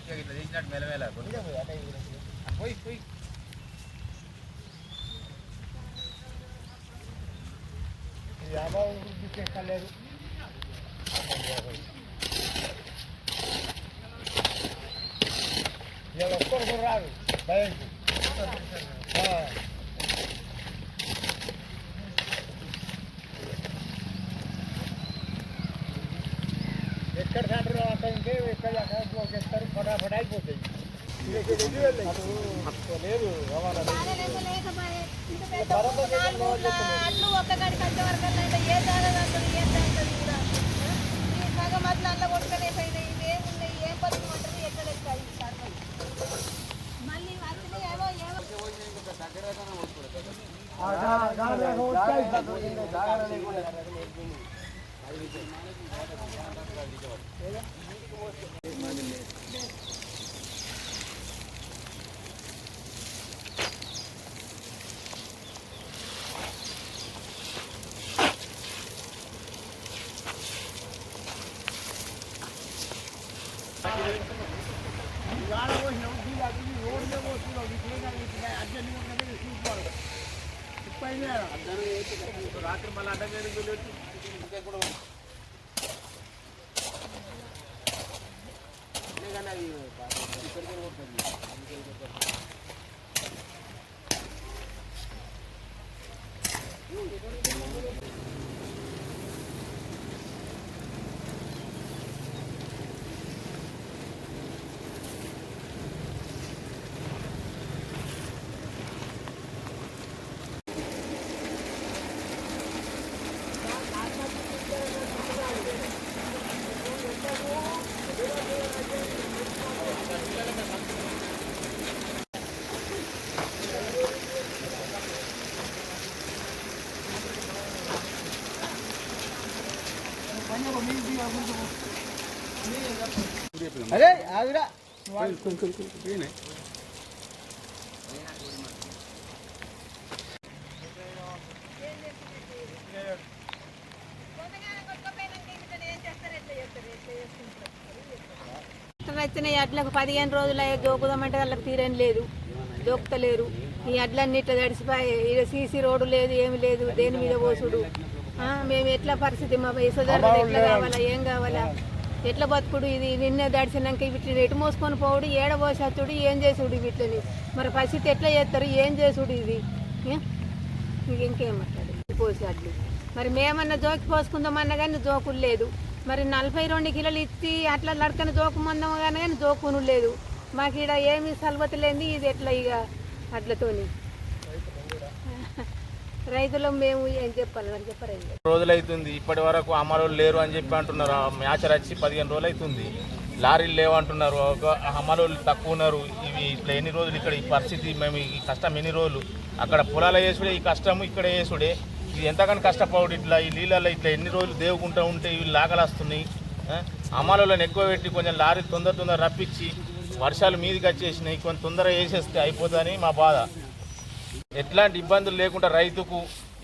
మంచిగా ఇట్లా తీసినట్టు మెలమేల పోయి పోయి లేదు ఇలా ఒక్కరు రాదు భయంకు ఎక్కడ సెంటర్ అంటే ఎక్కడ ఎక్కడ ఫటాఫట్ అయిపోతాయి లేదు రవాణా రాత్రి మళ్ళీ అడ్డగేడు అరే ఆవిడ వచ్చిన అడ్లకు 15 రోజులు జోకుదామంటే వాళ్ళకి తీరేం లేదు, జోకుతలేరు. ఈ అడ్లన్నీ ఇట్లా తడిసిపోయి సీసీ రోడ్డు లేదు, ఏమి లేదు, దేని మీద పోసుడు. మేము ఎట్లా పరిస్థితి, మా యశోధర ఎట్లా కావాలా, ఏం కావాలా, ఎట్లా బతుకుడు. ఇది నిన్నే దడిచినాక వీటిని ఎటు మోసుకొని పోవుడు, ఏడ పోసేస్తుడు, ఏం చేసుడు వీటిని. మరి పరిస్థితి ఎట్లా చేస్తారు, ఏం చేసుడు. ఇది ఇంకేం మాట్లాడు పోసి అడ్లు. మరి మేమన్నా జోకి పోసుకుందామన్నా కానీ జోకులు లేదు. మరి 42 కిలోలు ఇచ్చి అట్లా లడకని జోకు మందం కానీ జోకును లేదు. మాకు ఇక్కడ ఏమి సలవత లేని ఇది ఎట్లా ఇక అట్లతోని రైతులు మేము ఏం చెప్పాలి అని చెప్పారు. రోజులు అవుతుంది, ఇప్పటి వరకు అమలు లేరు అని చెప్పి అంటున్నారు. మ్యాచర్ వచ్చి 15 రోజులు అవుతుంది, లారీలు లేవంటున్నారు, అమలు తక్కువ ఉన్నారు. ఇవి ఇట్లా ఎన్ని రోజులు ఇక్కడ ఈ పరిస్థితి, మేము ఈ కష్టం ఎన్ని రోజులు అక్కడ పొలాలు వేసుడే, ఈ కష్టము ఇక్కడ వేసుడే. ఇది ఎంతగానో కష్టపడు. ఇట్లా ఈ నీళ్ళల్లో ఇట్లా ఎన్ని రోజులు దేవుకుంటూ ఉంటే ఇవి లాగలు వస్తున్నాయి. అమలులను ఎక్కువ పెట్టి కొంచెం లారీ తొందర రప్పించి వర్షాలు మీదికి వచ్చేసినాయి, కొంచెం తొందరగా వేసేస్తే అయిపోతుందని మా బాధ. ఎట్లాంటి ఇబ్బందులు లేకుండా రైతుకు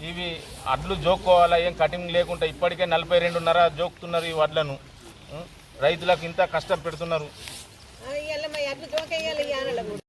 ఇవి అడ్లు జోక్కోవాలా, ఏం కటింగ్ లేకుండా ఇప్పటికే 42.5 జోకుతున్నారు ఈ వడ్లను. రైతులకు ఇంత కష్టం పెడుతున్నారు.